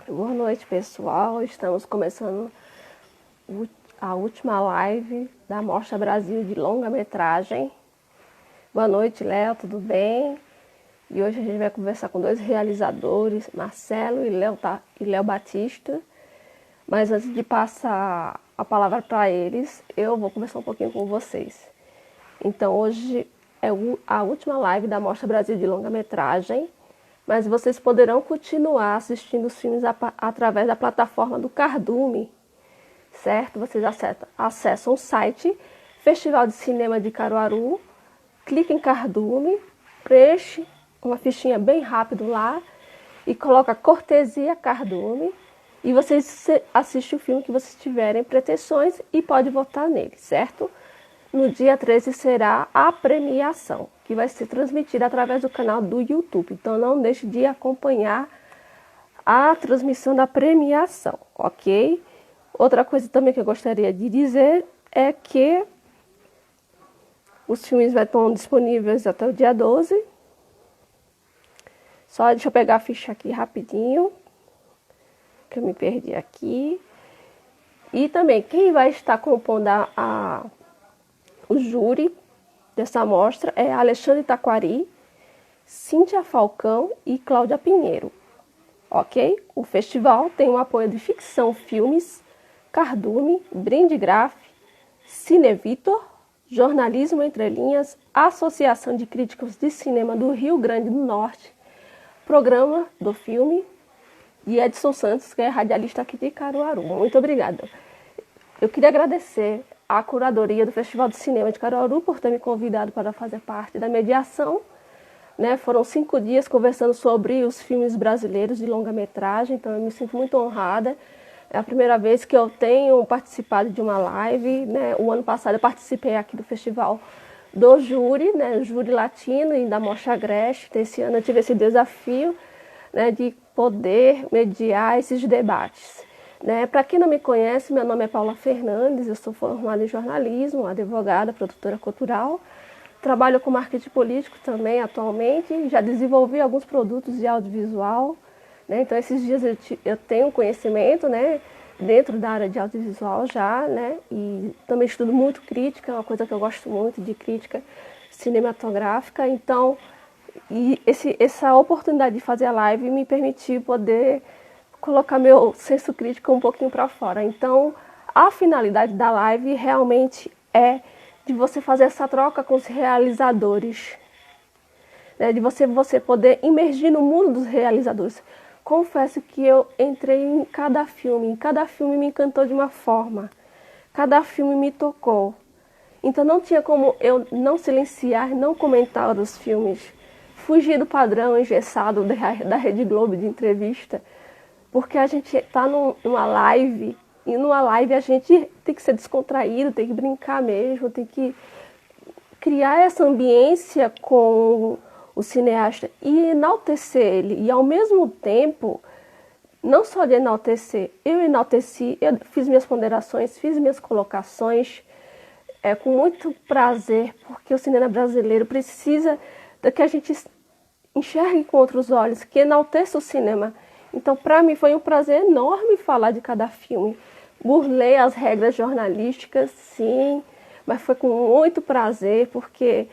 Boa noite, pessoal. Estamos começando a última live da Mostra Brasil de longa-metragem. Boa noite, Léo, tudo bem? E hoje a gente vai conversar com dois realizadores, Marcelo e Léo Batista. Mas antes de passar a palavra para eles, eu vou conversar um pouquinho com vocês. Então, hoje é a última live da Mostra Brasil de longa-metragem. Mas vocês poderão continuar assistindo os filmes através da plataforma do Cardume, certo? Vocês acessam o site Festival de Cinema de Caruaru, clique em Cardume, preenche uma fichinha bem rápido lá e coloca cortesia Cardume e vocês assistem o filme que vocês tiverem pretensões e pode votar nele, certo? No dia 13 será a premiação, que vai ser transmitida através do canal do YouTube. Então não deixe de acompanhar a transmissão da premiação, ok? Outra coisa também que eu gostaria de dizer é que os filmes estão disponíveis até o dia 12. Só deixa eu pegar a ficha aqui rapidinho, que eu me perdi aqui. E também quem vai estar compondo o júri dessa mostra é Alexandre Taquari, Cíntia Falcão e Cláudia Pinheiro, ok? O festival tem o apoio de Ficção Filmes, Cardume, Brinde Graf, Cinevitor, Jornalismo Entre Linhas, Associação de Críticos de Cinema do Rio Grande do Norte, Programa do Filme e Edson Santos, que é radialista aqui de Caruaru. Muito obrigada. Eu queria agradecer à curadoria do Festival de Cinema de Caruaru por ter me convidado para fazer parte da mediação. Foram 5 dias conversando sobre os filmes brasileiros de longa-metragem, então eu me sinto muito honrada. É a primeira vez que eu tenho participado de uma live. O ano passado eu participei aqui do Festival do Júri, Júri Latino e da Mostra Agreste. Esse ano eu tive esse desafio de poder mediar esses debates. Para quem não me conhece, meu nome é Paula Fernandes, eu sou formada em jornalismo, advogada, produtora cultural. Trabalho com marketing político também atualmente, já desenvolvi alguns produtos de audiovisual. Então esses dias eu tenho conhecimento dentro da área de audiovisual já, e também estudo muito crítica, é uma coisa que eu gosto muito de crítica cinematográfica. Então, essa oportunidade de fazer a live me permitiu poder colocar meu senso crítico um pouquinho para fora. Então, a finalidade da live realmente é de você fazer essa troca com os realizadores, de você poder imergir no mundo dos realizadores. Confesso que eu entrei em cada filme me encantou de uma forma, cada filme me tocou. Então não tinha como eu não silenciar, não comentar os filmes, fugir do padrão engessado da Rede Globo de entrevista, porque a gente está numa live, e numa live a gente tem que ser descontraído, tem que brincar mesmo, tem que criar essa ambiência com o cineasta e enaltecer ele. E ao mesmo tempo, não só de enaltecer, eu enalteci, eu fiz minhas ponderações, fiz minhas colocações com muito prazer, porque o cinema brasileiro precisa que a gente enxergue com outros olhos, que enalteça o cinema. Então, para mim, foi um prazer enorme falar de cada filme. Burlei as regras jornalísticas, sim, mas foi com muito prazer, porque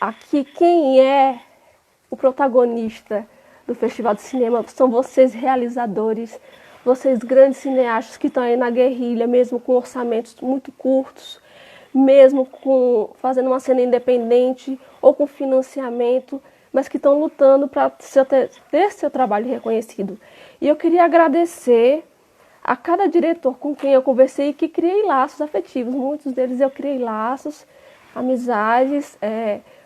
aqui quem é o protagonista do Festival de Cinema são vocês, realizadores, vocês grandes cineastas que estão aí na guerrilha, mesmo com orçamentos muito curtos, mesmo fazendo uma cena independente ou com financiamento, mas que estão lutando para ter seu trabalho reconhecido. E eu queria agradecer a cada diretor com quem eu conversei e que criei laços afetivos. Muitos deles eu criei laços, amizades,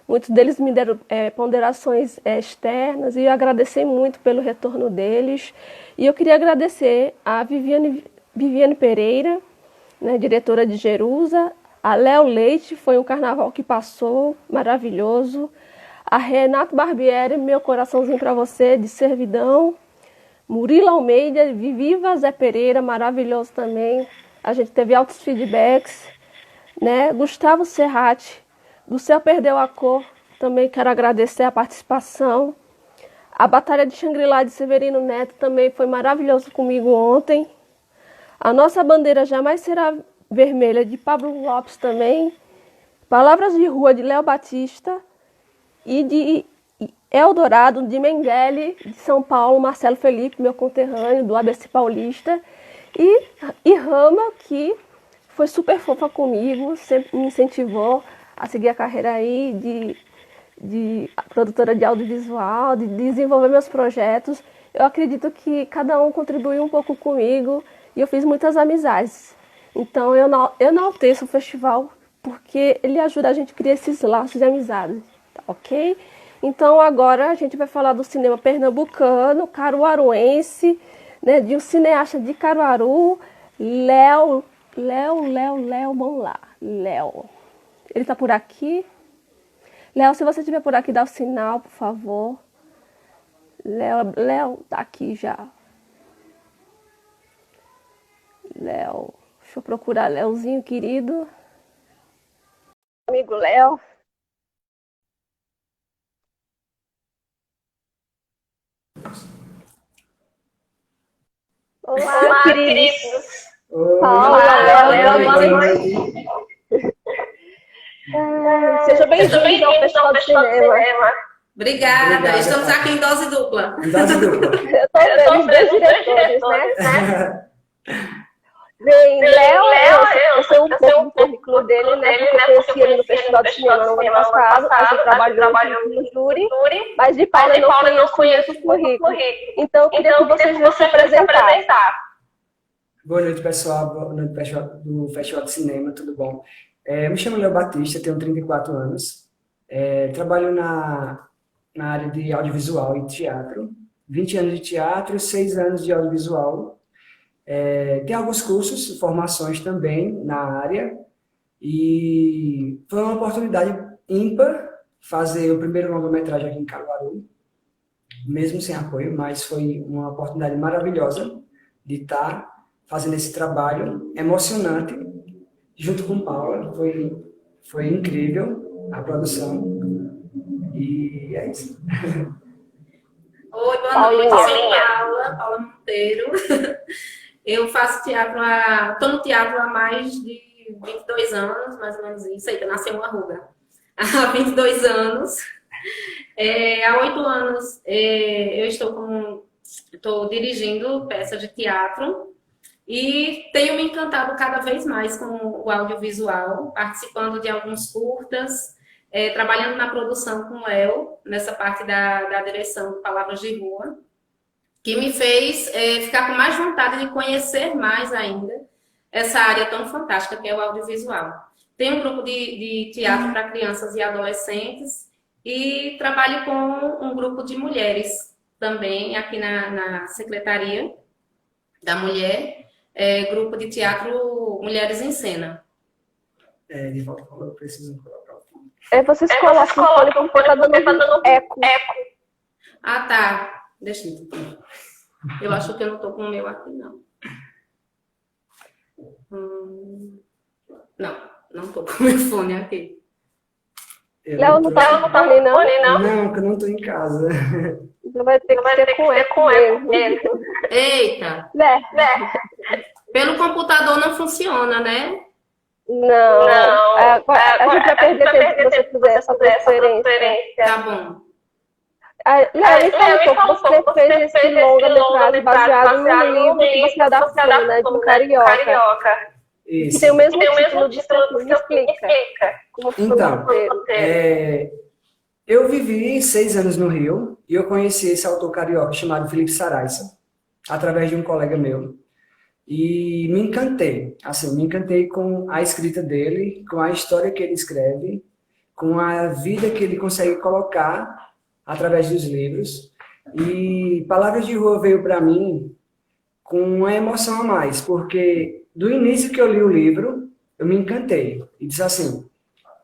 muitos deles me deram ponderações externas, e eu agradecer muito pelo retorno deles. E eu queria agradecer a Viviane Pereira, diretora de Jerusa, a Léo Leite, foi um carnaval que passou, maravilhoso. A Renato Barbieri, meu coraçãozinho para você, de Servidão. Murilo Almeida, Viva Zé Pereira, maravilhoso também. A gente teve altos feedbacks. Gustavo Serrati, do Céu Perdeu a Cor, também quero agradecer a participação. A Batalha de Xangri-Lá de Severino Neto também foi maravilhoso comigo ontem. A Nossa Bandeira Jamais Será Vermelha, de Pablo Lopes também. Palavras de Rua, de Léo Batista. E de Eldorado, de Mengele, de São Paulo, Marcelo Felipe, meu conterrâneo, do ABC Paulista. E Rama, que foi super fofa comigo, sempre me incentivou a seguir a carreira aí de produtora de audiovisual, de desenvolver meus projetos. Eu acredito que cada um contribuiu um pouco comigo e eu fiz muitas amizades. Então eu enalteço o festival porque ele ajuda a gente a criar esses laços de amizade, tá, ok? Então agora a gente vai falar do cinema pernambucano, caruaruense, né, de um cineasta de Caruaru, Léo, vamos lá, Léo. Ele tá por aqui? Léo, se você estiver por aqui, dá o sinal, por favor. Léo, tá aqui já. Léo, deixa eu procurar Léozinho, querido. Amigo Léo. Olá, queridos. Olá, Léo, boa noite. Seja bem-vindo ao Festival de Cinema. Obrigada, estamos aqui em dose dupla. Em dose dupla. Eu tô vendo os dois diretores, né? Bem, Léo, eu sei um pouco do currículo dele, né? Porque eu conheci ele no Festival de Cinema no ano passado, a gente trabalhou no júri, mas de Paula eu não conheço o currículo. Então eu queria que vocês se apresentassem. Boa noite, pessoal. Boa noite, pessoal do Festival de Cinema, tudo bom? Eu me chamo Léo Batista, tenho 34 anos. Trabalho na área de audiovisual e teatro. 20 anos de teatro, 6 anos de audiovisual. Tem alguns cursos, formações também na área. E foi uma oportunidade ímpar fazer o primeiro longa-metragem aqui em Caruaru, mesmo sem apoio, mas foi uma oportunidade maravilhosa de estar fazendo esse trabalho emocionante, junto com Paula. Foi incrível a produção. E é isso. Oi, boa noite, eu sou Paula Monteiro. Eu faço teatro, estou no teatro há mais de 22 anos, mais ou menos isso. Eita, nasceu uma ruga. Há 22 anos. Há 8 anos eu estou dirigindo peça de teatro e tenho me encantado cada vez mais com o audiovisual, participando de alguns curtas, trabalhando na produção com o Léo, nessa parte da direção do Palavras de Rua, que me fez ficar com mais vontade de conhecer mais ainda essa área tão fantástica que é o audiovisual. Tenho um grupo de teatro para crianças e adolescentes e trabalho com um grupo de mulheres também aqui na Secretaria da Mulher, grupo de teatro Mulheres em Cena. De volta, eu preciso colocar o fone. Vocês colocam o fone porque tá dando eco. Ah, tá. Deixa eu ver. Eu acho que eu não tô com o meu aqui, não. Não tô com o meu fone aqui. Léo, não tá com o fone, não? Não, que eu não tô em casa. Então vai ter que ser com eco mesmo. Eita! Pelo computador não funciona, né? Não. A gente vai perder tempo se você fizer essa transferência. Tá bom. Léo, então, você fez esse longa-metragem baseado no livro que você adaptou, né, de um carioca. Isso. Que tem o mesmo título de Me Explica. Como foi o Então, roteiro. eu vivi 6 anos no Rio e eu conheci esse autor carioca chamado Felipe Saraiva, através de um colega meu. E me encantei com a escrita dele, com a história que ele escreve, com a vida que ele consegue colocar através dos livros. E Palavras de Rua veio para mim com uma emoção a mais, porque do início que eu li o livro, eu me encantei. E disse assim,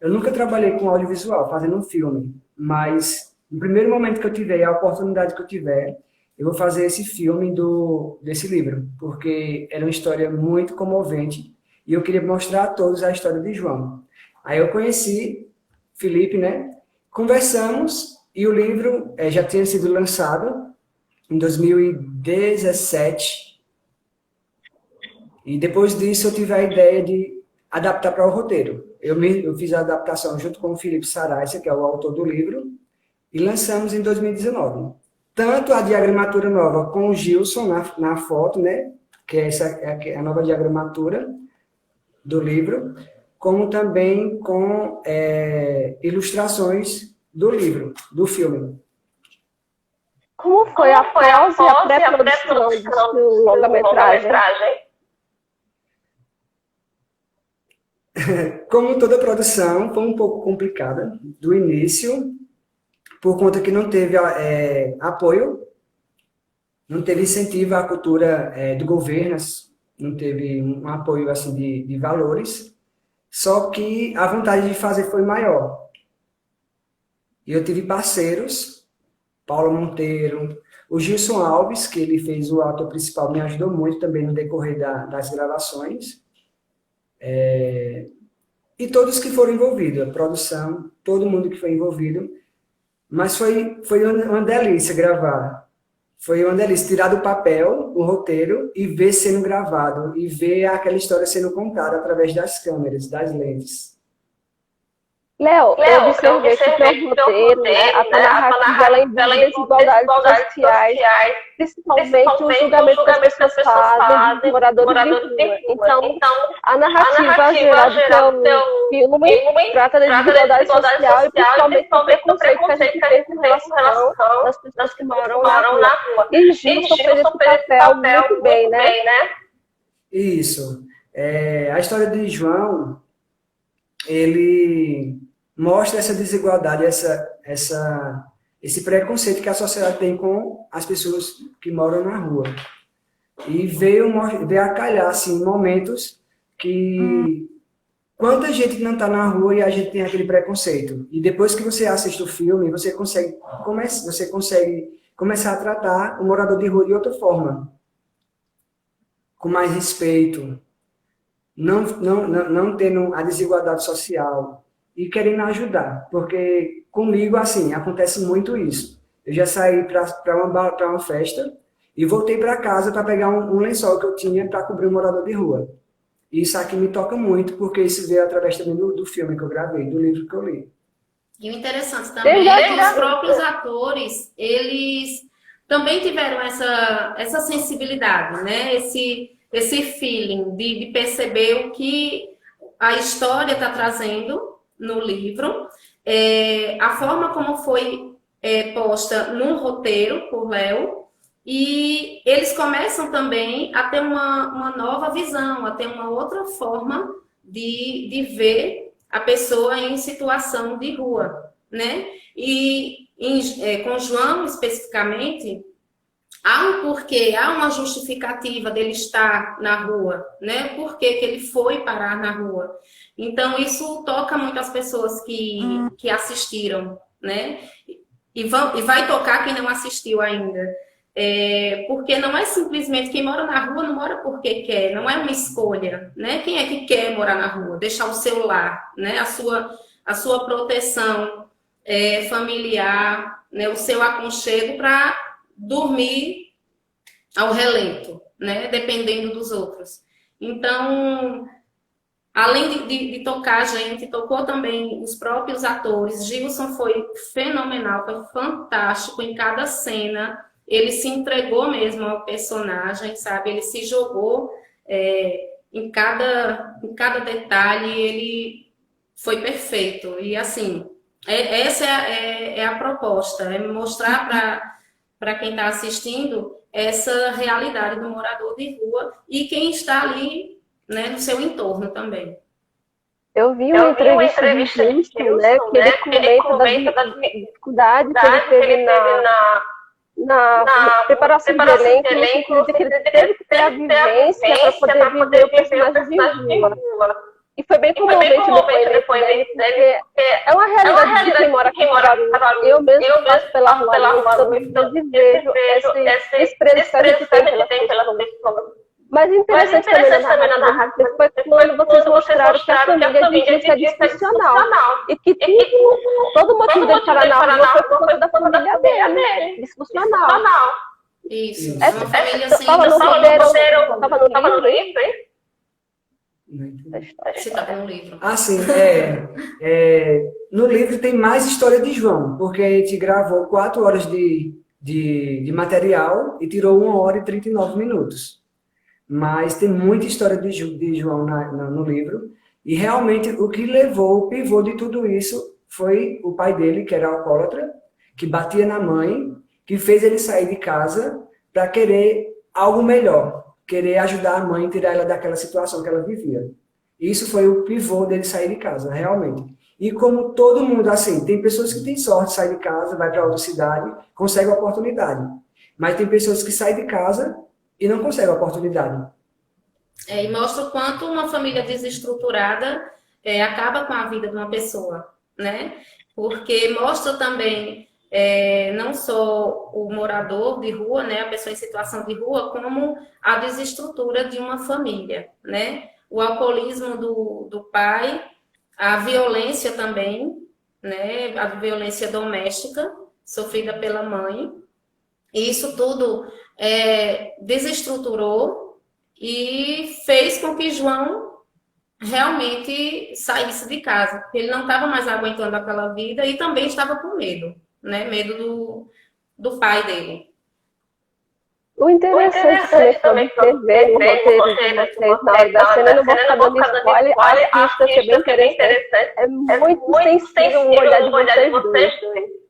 eu nunca trabalhei com audiovisual, fazendo um filme, mas no primeiro momento que eu tiver, a oportunidade que eu tiver, eu vou fazer esse filme desse livro, porque era uma história muito comovente e eu queria mostrar a todos a história de João. Aí eu conheci Felipe, né? Conversamos E o livro já tinha sido lançado em 2017. E depois disso eu tive a ideia de adaptar para o roteiro. Eu fiz a adaptação junto com o Felipe Saraiva, que é o autor do livro, e lançamos em 2019. Tanto a diagramatura nova com o Gilson na foto, né? Que essa é a nova diagramatura do livro, como também com ilustrações do livro, do filme. Como foi a pós e a pré-produção do seu longa-metragem? Como toda produção, foi um pouco complicada do início, por conta que não teve apoio, não teve incentivo à cultura do governo, não teve um apoio assim, de valores, só que a vontade de fazer foi maior. E eu tive parceiros, Paulo Monteiro, o Gilson Alves, que ele fez o ator principal, me ajudou muito também no decorrer das gravações. E todos que foram envolvidos, a produção, todo mundo que foi envolvido. Mas foi uma delícia gravar. Foi uma delícia tirar do papel o roteiro e ver sendo gravado, e ver aquela história sendo contada através das câmeras, das lentes. Léo, eu observei que teu roteiro, né, a tua narrativa, ela envolve desigualdades sociais, principalmente o julgamento que as pessoas fazem dos moradores de rua. Então, a narrativa geral do teu filme trata da desigualdade social e principalmente do preconceito que a gente tem com relação às pessoas que moram na rua. E Gilson fez esse papel muito bem, né? Isso. A história de João, ele mostra essa desigualdade, esse preconceito que a sociedade tem com as pessoas que moram na rua. E veio a calhar, assim, momentos que quanta gente não está na rua e a gente tem aquele preconceito. E depois que você assiste o filme, você consegue começar a tratar o morador de rua de outra forma, com mais respeito, não tendo a desigualdade social e querendo ajudar, porque comigo, assim, acontece muito isso. Eu já saí para uma festa e voltei para casa para pegar um lençol que eu tinha para cobrir o morador de rua. E isso aqui me toca muito, porque isso veio através também do filme que eu gravei, do livro que eu li. E o interessante também é que os próprios atores, eles também tiveram essa sensibilidade, né? Esse feeling de perceber o que a história está trazendo no livro, a forma como foi posta no roteiro por Léo, e eles começam também a ter uma nova visão, a ter uma outra forma de ver a pessoa em situação de rua, né? E com João especificamente, há um porquê, há uma justificativa dele estar na rua, né? Por que ele foi parar na rua? Então, isso toca muito as pessoas que assistiram, né? E vai tocar quem não assistiu ainda. Porque não é simplesmente quem mora na rua não mora porque quer, não é uma escolha, né? Quem é que quer morar na rua? Deixar o seu lar, né? A sua proteção familiar, né? O seu aconchego para dormir ao relento, né? Dependendo dos outros. Então, além de tocar a gente, tocou também os próprios atores. Gilson foi fenomenal, foi fantástico em cada cena. Ele se entregou mesmo ao personagem, sabe? Ele se jogou em cada detalhe, ele foi perfeito. E assim, essa é a proposta, é mostrar para quem está assistindo essa realidade do morador de rua e quem está ali, né, no seu entorno também. Eu vi uma entrevista de Gilson, né, que ele comenta da dificuldade que ele teve na preparação do elenco, no sentido de que ele teve que ter a vivência para poder viver o personagem de rua. E foi bem comovente o depoimento dele, porque é uma realidade de quem mora aqui em Caruaru. Eu mesmo passo pela rua, também vejo esse desprezo que a gente tem pelas pessoas. Mas interessante também na narrativa foi quando vocês mostraram que a família de Gilson é disfuncional. E que todo motivo dele parar na rua foi por conta da família dele. Disfuncional. Isso. Isso. Uma família assim, Tava no roteiro, tava no livro, hein? Você tá no livro. Assim, no livro tem mais história de João, porque a gente gravou 4 horas de material e tirou 1 hora e 39 minutos. Mas tem muita história de João no livro. E realmente o que levou, o pivô de tudo isso, foi o pai dele, que era alcoólatra, que batia na mãe, que fez ele sair de casa para querer algo melhor, querer ajudar a mãe, tirar ela daquela situação que ela vivia. Isso foi o pivô dele sair de casa, realmente. E como todo mundo, assim, tem pessoas que têm sorte, saem de casa, vai para outra cidade, conseguem a oportunidade. Mas tem pessoas que saem de casa e não conseguem a oportunidade. E mostra o quanto uma família desestruturada acaba com a vida de uma pessoa, né? Porque mostra também não só o morador de rua, né, a pessoa em situação de rua, como a desestrutura de uma família, né? O alcoolismo do pai, a violência também, né? A violência doméstica sofrida pela mãe. E isso tudo desestruturou e fez com que João realmente saísse de casa, porque ele não estava mais aguentando aquela vida e também estava com medo, né? Medo do pai dele. O interessante também foi ver no roteiro de vocês, na hora da cena, eu não vou ficar dando spoiler, a pista que é bem interessante. É muito sensível o olhar de vocês dois.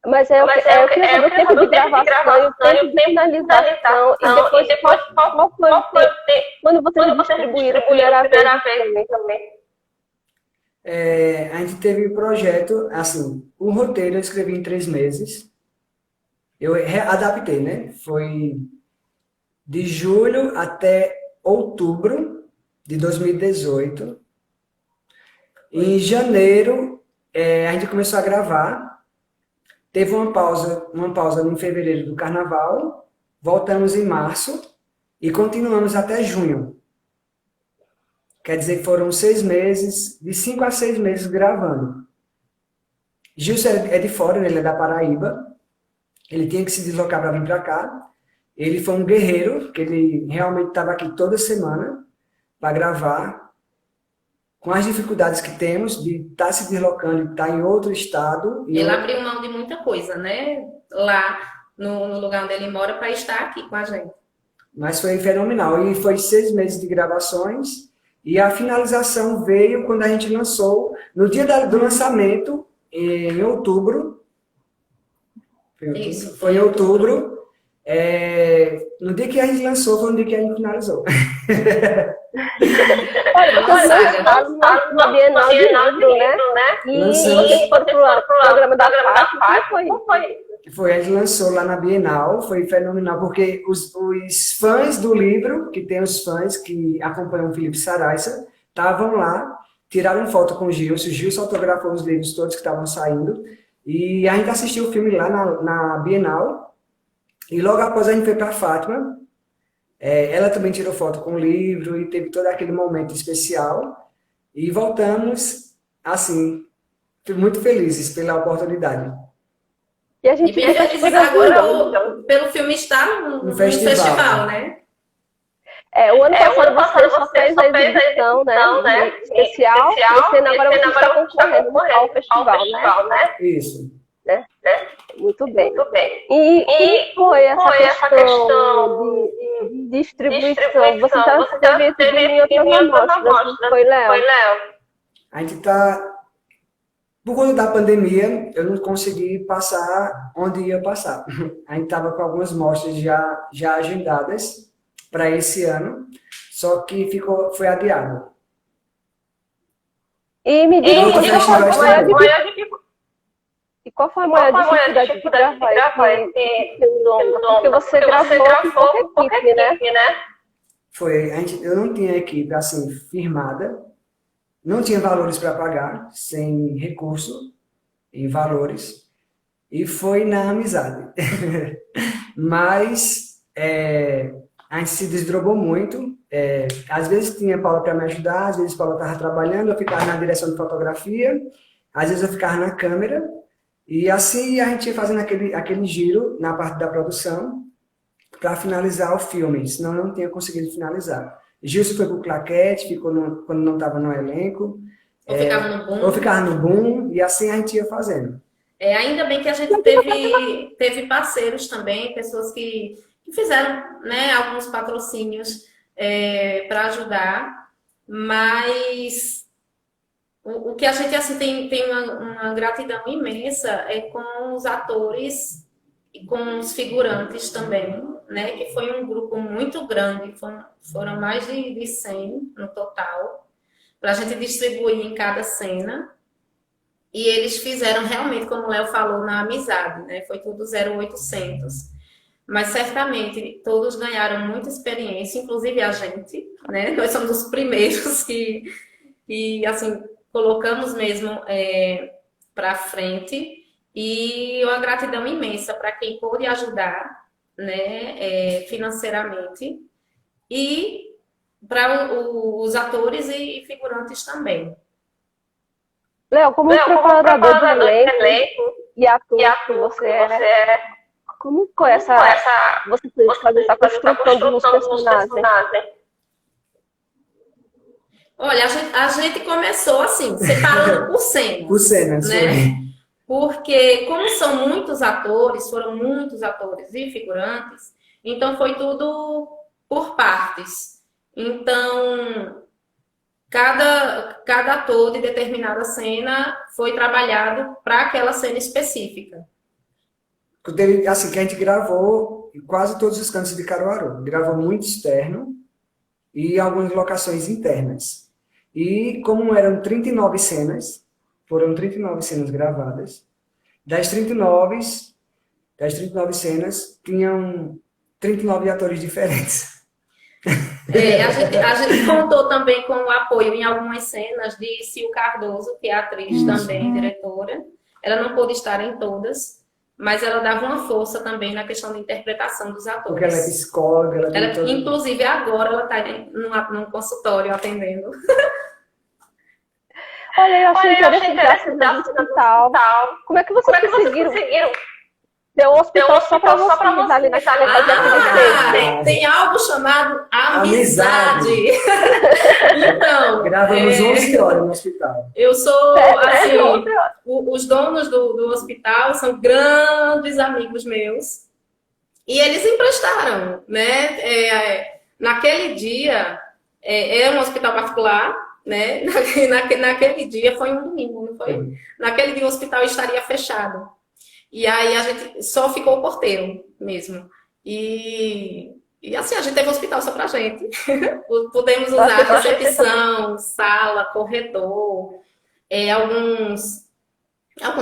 Mas eu queria saber o tempo de gravação e o tempo de finalização. E depois, qual foi o tempo? Quando vocês distribuíram a primeira vez também? A gente teve um projeto, assim, o roteiro eu escrevi em 3 meses. Eu adaptei, né? Foi de julho até outubro de 2018. Em janeiro, a gente começou a gravar. Teve uma pausa em fevereiro do carnaval. Voltamos em março e continuamos até junho. Quer dizer que foram 6 meses, de 5 a 6 meses gravando. Gilson é de fora, ele é da Paraíba. Ele tinha que se deslocar para vir para cá. Ele foi um guerreiro, que ele realmente estava aqui toda semana para gravar. Com as dificuldades que temos de estar se deslocando, de estar em outro estado. Ele abriu mão de muita coisa, né? Lá no lugar onde ele mora, para estar aqui com a gente. Mas foi fenomenal. E foi 6 meses de gravações. E a finalização veio quando a gente lançou, no dia do lançamento, em outubro. Isso. Foi em outubro. No dia que a gente lançou, foi no dia que a gente finalizou. Olha, na Bienal de Livro, né? E vocês foram pro programa da FAP, como foi? A gente lançou lá na Bienal, foi fenomenal, porque os fãs do livro, que tem os fãs que acompanham o Felipe Saraiva, estavam lá, tiraram foto com o Gilson autografou os livros todos que estavam saindo, e a gente assistiu o filme lá na Bienal, e logo após a gente foi para Fátima. Ela também tirou foto com o livro e teve todo aquele momento especial. E voltamos, assim, muito felizes pela oportunidade. E a gente agora, pelo filme, está no festival, né? O ano passado você só fez a exibição, né? Especial. E agora você está concorrendo ao festival, né? Isso. Né? Muito bem. E foi essa questão de distribuição? Você já teve exibido em outras mostras, foi, Léo? A gente está... Por conta da pandemia, eu não consegui passar onde ia passar. A gente estava com algumas mostras já agendadas para esse ano, só que foi adiado. E me diga qual foi a maior dificuldade de gravar esse filme longo? Porque você gravou com pouca equipe, né? Eu não tinha equipe assim firmada, não tinha valores para pagar, sem recurso em valores, e foi na amizade. Mas a gente se desdobrou muito. Às vezes tinha Paula para me ajudar, às vezes Paula estava trabalhando, eu ficava na direção de fotografia, às vezes eu ficava na câmera, e assim a gente ia fazendo aquele giro na parte da produção para finalizar o filme, senão eu não tinha conseguido finalizar. Gilson foi pro claquete, ficou quando não estava no elenco. Ou ficava no boom. Ou ficava no boom, e assim a gente ia fazendo. Ainda bem que a gente teve parceiros também, pessoas que fizeram, né, alguns patrocínios para ajudar, mas o que a gente assim, tem uma gratidão imensa é com os atores e com os figurantes também, né, que foi um grupo muito grande, foram mais de 100 no total, para a gente distribuir em cada cena. E eles fizeram realmente, como o Léo falou, na amizade, né? Foi tudo 0800. Mas certamente todos ganharam muita experiência, inclusive a gente, né? Nós somos os primeiros que assim, colocamos mesmo para frente. E uma gratidão imensa para quem pôde ajudar, né? Financeiramente. E para os atores e figurantes também. Léo, como preparador de elenco e ator que você é, como foi você fez fazer essa construção dos personagens? Olha, a gente começou assim, separando por cenas. Por cenas, né? Porque como são muitos atores, foram muitos atores e figurantes, então foi tudo por partes. Então, cada ator de determinada cena foi trabalhado para aquela cena específica. Assim, que a gente gravou em quase todos os cantos de Caruaru. Gravou muito externo e algumas locações internas. E como eram 39 cenas, foram 39 cenas gravadas, das 39 cenas, tinham 39 atores diferentes. A gente contou também com o apoio em algumas cenas de Sil Cardoso, que é atriz também, diretora. Ela não pôde estar em todas, mas ela dava uma força também na questão da interpretação dos atores. Porque ela é psicóloga. Inclusive, agora ela está num consultório atendendo. Olha, eu achei interessante no hospital. Como é que vocês conseguiram? Tem um hospital só para vocês ali na casa. Tem algo chamado amizade. Então, gravamos 11 horas no hospital. Eu sou, assim, os donos do hospital são grandes amigos meus. E eles emprestaram, né? Naquele dia, é um hospital particular, né? Naquele dia, foi um domingo, não foi? Naquele dia o hospital estaria fechado. E aí a gente só ficou o porteiro mesmo. E assim, a gente teve um hospital só pra gente. Pudemos usar recepção, sala, corredor, alguns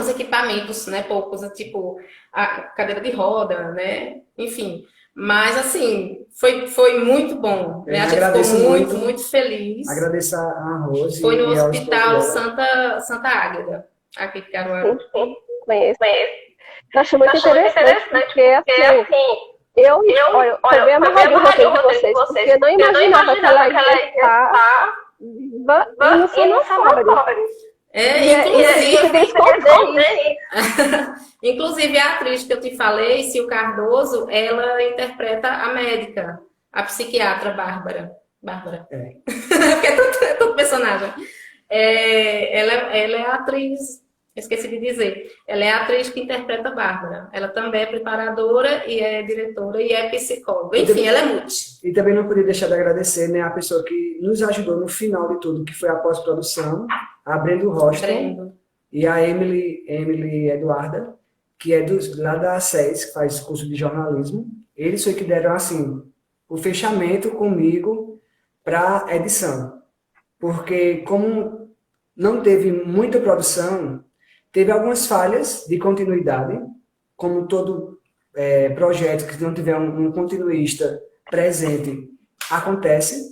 equipamentos, né? Poucos, tipo a cadeira de roda, né? Enfim. Mas assim, foi muito bom. Né? A gente ficou muito feliz. Agradeço a Rose. Foi no Hospital Santa Águeda, aqui de Caruaru. Conheço. Eu acho muito interessante, porque assim, eu também amarrado o roteiro de vocês, porque eu não imaginava que ela ia estar no sanatório. Inclusive a atriz que eu te falei, Sil Cardoso, ela interpreta a médica, a psiquiatra Bárbara. Porque é todo personagem. Ela é a atriz. Esqueci de dizer. Ela é a atriz que interpreta a Bárbara. Ela também é preparadora e é diretora e é psicóloga. Enfim, ela é multi. E também não podia deixar de agradecer, né, a pessoa que nos ajudou no final de tudo, que foi a pós-produção, a Brendo Roston e a Emily Eduarda, que é lá da SES, que faz curso de jornalismo. Eles foi que deram, assim, o fechamento comigo para edição. Porque como não teve muita produção, teve algumas falhas de continuidade, como todo projeto que não tiver um continuista presente acontece,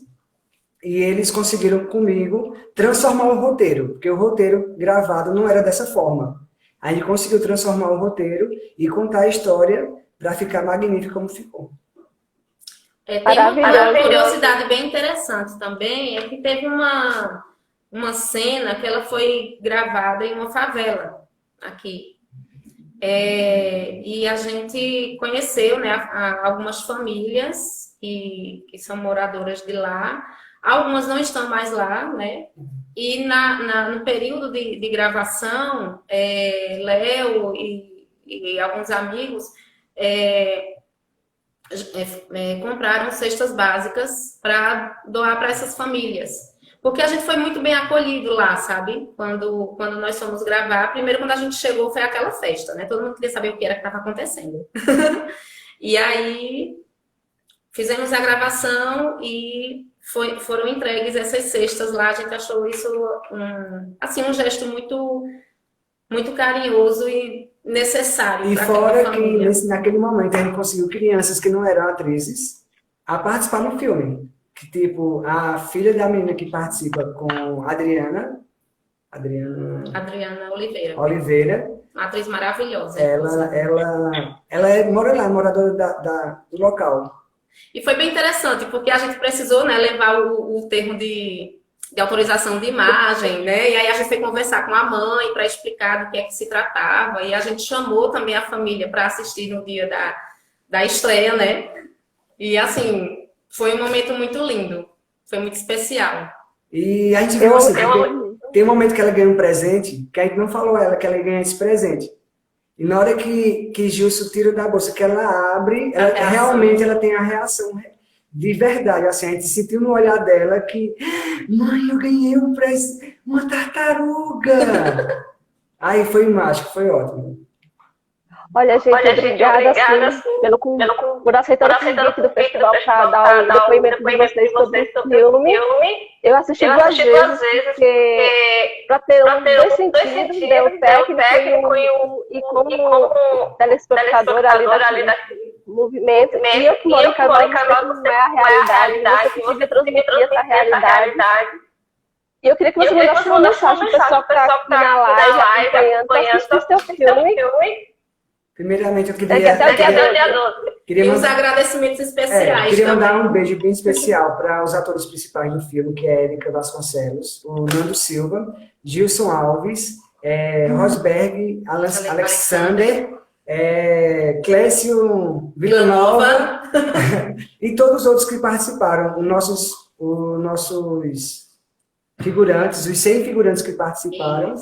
e eles conseguiram comigo transformar o roteiro, porque o roteiro gravado não era dessa forma. A gente conseguiu transformar o roteiro e contar a história para ficar magnífico como ficou. Tem uma Maravilhoso. curiosidade bem interessante também, é que teve uma cena que ela foi gravada em uma favela aqui. E a gente conheceu, né, algumas famílias que são moradoras de lá. Algumas não estão mais lá, né? E no período de gravação, Léo e alguns amigos compraram cestas básicas para doar para essas famílias. Porque a gente foi muito bem acolhido lá, sabe? Quando nós fomos gravar. Primeiro, quando a gente chegou, foi aquela festa, né? Todo mundo queria saber o que era que estava acontecendo. E aí, fizemos a gravação e foram entregues essas cestas lá. A gente achou isso um gesto muito, muito carinhoso e necessário. E para fora aquela que família. naquele momento a gente conseguiu crianças que não eram atrizes a participar no filme. Que tipo, a filha da menina que participa com Adriana Adriana Oliveira, Oliveira, uma atriz maravilhosa. ela mora lá, moradora do local. E foi bem interessante, porque a gente precisou, né, levar o termo de autorização de imagem, né? E aí a gente foi conversar com a mãe para explicar do que é que se tratava. E a gente chamou também a família para assistir no dia da estreia, né? E assim, foi um momento muito lindo. Foi muito especial. E a gente viu assim, tem um momento que ela ganha um presente, que a gente não falou ela que ela ganha esse presente. E na hora que Gilson tira da bolsa, que ela abre, realmente ela tem a reação de verdade. Assim, a gente sentiu no olhar dela que, mãe, eu ganhei um presente, uma tartaruga. Aí foi mágico, foi ótimo. Olha, gente, obrigada assim, por aceitar o convite do festival para dar o depoimento de vocês sobre o filme. Eu assisti duas vezes, porque para ter dois sentidos, né, o técnico e como telespectadora ali daquele movimento. E eu que moro em Caruaru, não é a realidade, você precisa transmitir essa realidade. E eu queria que você mandasse uma mensagem para o pessoal que está aqui na live, acompanhando, para assistir seu filme. Primeiramente, eu E os agradecimentos especiais queria também. mandar um beijo bem especial para os atores principais do filme, que é Érica Vasconcelos, o Nando Silva, Gilson Alves, Rosberg, Alexander, Clécio Villanova e todos os outros que participaram, os nossos figurantes, os 100 figurantes que participaram.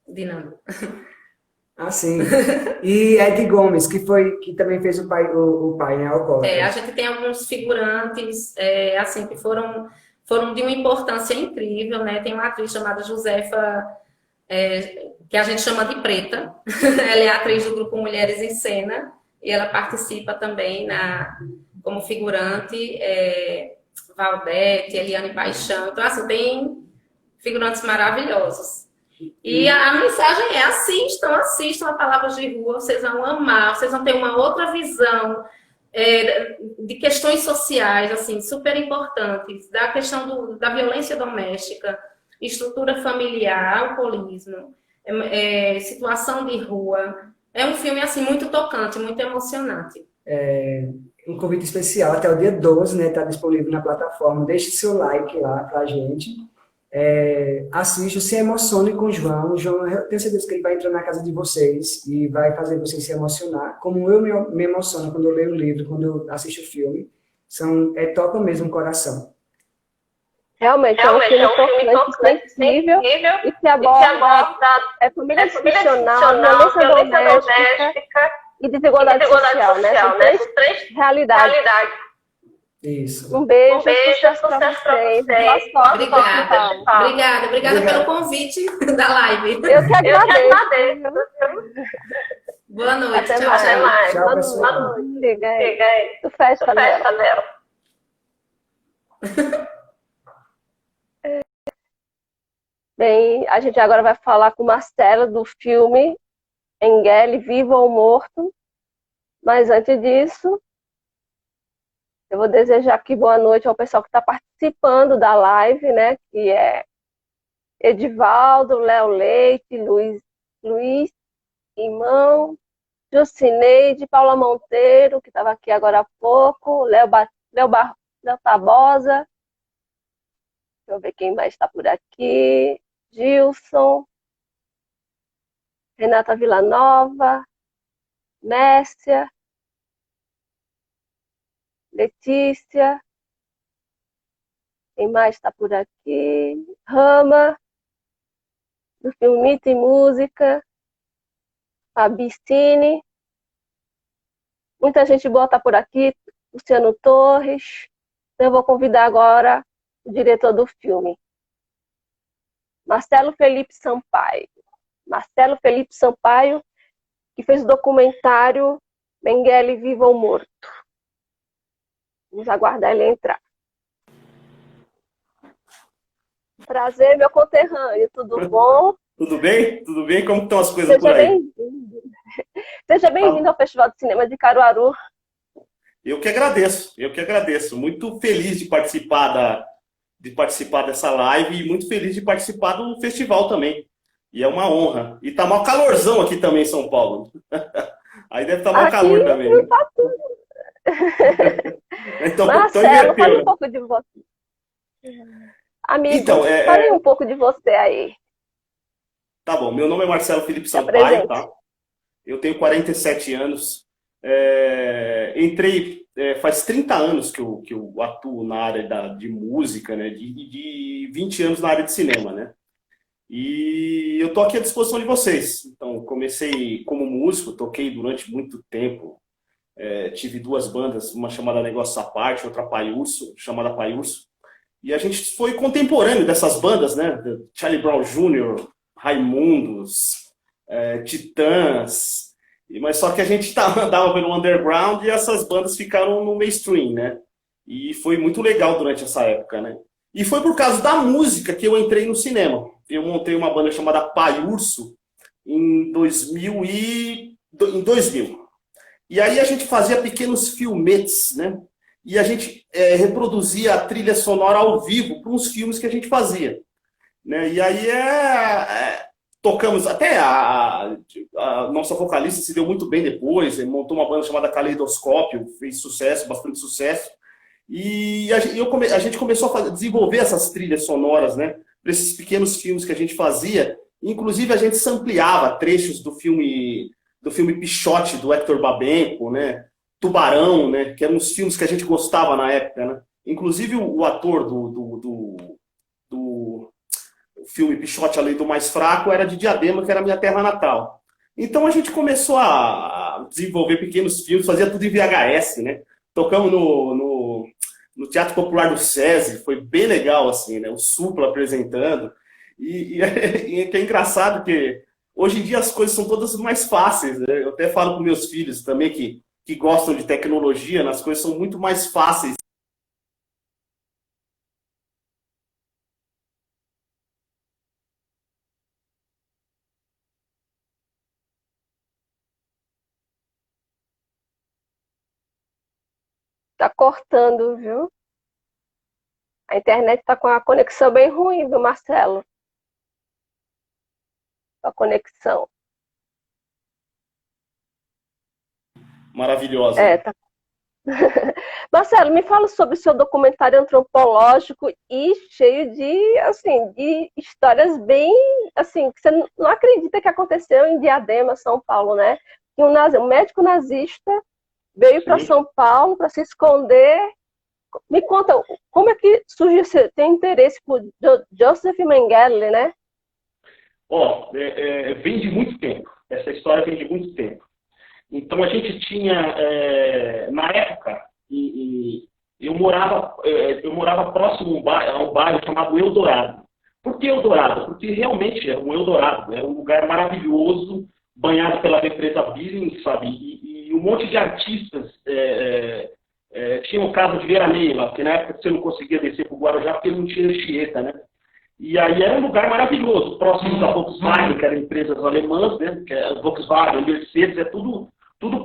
Dinamo. Ah, sim. E Ed Gomes, que também fez o pai, né? A gente tem alguns figurantes, assim, que foram de uma importância incrível, né? Tem uma atriz chamada Josefa, que a gente chama de Preta. Ela é atriz do grupo Mulheres em Cena e ela participa também como figurante. Valdete, Eliane Paixão. Então, assim, tem figurantes maravilhosos. E a mensagem é: assistam a Palavras de Rua, vocês vão amar, vocês vão ter uma outra visão de questões sociais, assim, super importantes, da questão da violência doméstica, estrutura familiar, alcoolismo, situação de rua. É um filme, assim, muito tocante, muito emocionante. Um convite especial até o dia 12, né? Está disponível na plataforma. Deixe seu like lá pra gente. Assista, se emocione com o João. O João, eu tenho certeza que ele vai entrar na casa de vocês e vai fazer vocês se emocionar, como eu me emociono quando eu leio o livro, quando eu assisto o filme. Toca mesmo o coração. Realmente é um filme tocante, sensível e que aborda família disfuncional, violência doméstica e desigualdade social, né? São três realidades. Isso. Um beijo, sucesso para vocês. Obrigada pelo convite da live. Eu que agradeço. Boa noite. Até Tchau, mais. tchau. Tchau, pessoal. Liga aí. Tu fecha dela. Bem, a gente agora vai falar com Marcela do filme Engele, Vivo ou Morto. Mas antes disso, eu vou desejar aqui boa noite ao pessoal que está participando da live, né? Que é Edivaldo, Léo Leite, Luiz Imão, Jucineide, Paula Monteiro, que estava aqui agora há pouco, Léo Tabosa, deixa eu ver quem mais está por aqui, Gilson, Renata Villanova, Mércia, Letícia, quem mais está por aqui? Rama, do filme Mito e Música, Fabicine, muita gente boa está por aqui, Luciano Torres. Então eu vou convidar agora o diretor do filme, Marcelo Felipe Sampaio. Marcelo Felipe Sampaio, que fez o documentário Mengele Vivo ou Morto. Vamos aguardar ele entrar. Prazer, meu conterrâneo, tudo bom? Tudo bem? Tudo bem? Como estão as coisas por aí? Bem-vindo. Seja bem-vindo ao Festival de Cinema de Caruaru. Eu que agradeço. Muito feliz de participar dessa live e muito feliz de participar do festival também. E é uma honra. E tá mal calorzão aqui também em São Paulo. Aí deve estar mal calor também. Né? Tá tudo. Então, Marcelo, fale um pouco de você. Amigo, então, fale um pouco de você aí. Tá bom, meu nome é Marcelo Felipe Sampaio, tá? Eu tenho 47 anos. Entrei faz 30 anos que eu atuo na área de música, né? De 20 anos na área de cinema, né? E eu tô aqui à disposição de vocês. Então, comecei como músico, toquei durante muito tempo. Tive duas bandas, uma chamada Negócio à Parte, outra chamada Paiurso. E a gente foi contemporâneo dessas bandas, né? Charlie Brown Jr., Raimundos, Titãs. Mas só que a gente andava pelo underground e essas bandas ficaram no mainstream, né? E foi muito legal durante essa época, né? E foi por causa da música que eu entrei no cinema. Eu montei uma banda chamada Paiurso em 2000. E aí a gente fazia pequenos filmetes, né? E a gente reproduzia a trilha sonora ao vivo para uns filmes que a gente fazia. Né? E aí tocamos, até a nossa vocalista se deu muito bem depois, montou uma banda chamada Caleidoscópio, fez sucesso, bastante sucesso. E a gente começou a desenvolver essas trilhas sonoras, né? Para esses pequenos filmes que a gente fazia. Inclusive a gente sampleava trechos do filme Pichote, do Hector Babenco, né? Tubarão, né? Que eram os filmes que a gente gostava na época, né? Inclusive o ator do filme Pichote, a Lei do Mais Fraco, era de Diadema, que era a minha terra natal. Então a gente começou a desenvolver pequenos filmes, fazia tudo em VHS, né? Tocamos no Teatro Popular do SESI, foi bem legal, assim, né? O Supla apresentando. E é engraçado que hoje em dia as coisas são todas mais fáceis, né? Eu até falo com meus filhos também que gostam de tecnologia, as coisas são muito mais fáceis. Tá cortando, viu? A internet tá com a conexão bem ruim, viu, Marcelo? A conexão. Maravilhosa. Tá. Marcelo, me fala sobre o seu documentário antropológico e cheio de histórias bem, assim, que você não acredita que aconteceu em Diadema, São Paulo, né? Que um médico nazista veio para São Paulo para se esconder. Me conta, como é que surgiu você tem interesse por Joseph Mengele, né? Vem de muito tempo. Essa história vem de muito tempo. Então a gente tinha, na época, eu morava próximo a um bairro chamado Eldorado. Por que Eldorado? Porque realmente é um Eldorado, é um lugar maravilhoso, banhado pela represa Billings, sabe? E um monte de artistas tinha o caso de Veraneio lá, porque na época você não conseguia descer para o Guarujá porque não tinha Anchieta, né? E aí era um lugar maravilhoso, próximo da Volkswagen, que eram empresas alemãs, né? Que é Volkswagen, Mercedes, é tudo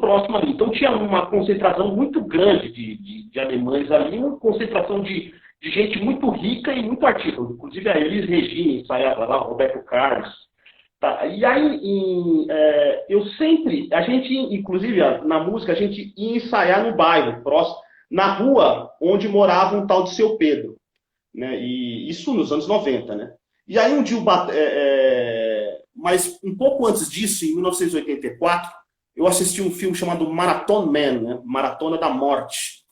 próximo ali. Então tinha uma concentração muito grande de alemães ali, uma concentração de gente muito rica e muito artística. Inclusive a Elis Regina ensaiava lá, Roberto Carlos. Tá, e aí, eu sempre, a gente, inclusive na música, a gente ia ensaiar no bairro, próximo, na rua onde morava um tal de Seu Pedro, né? E isso nos anos 90, né? E aí um dia, mas um pouco antes disso, em 1984, eu assisti um filme chamado Marathon Man, né? Maratona da Morte,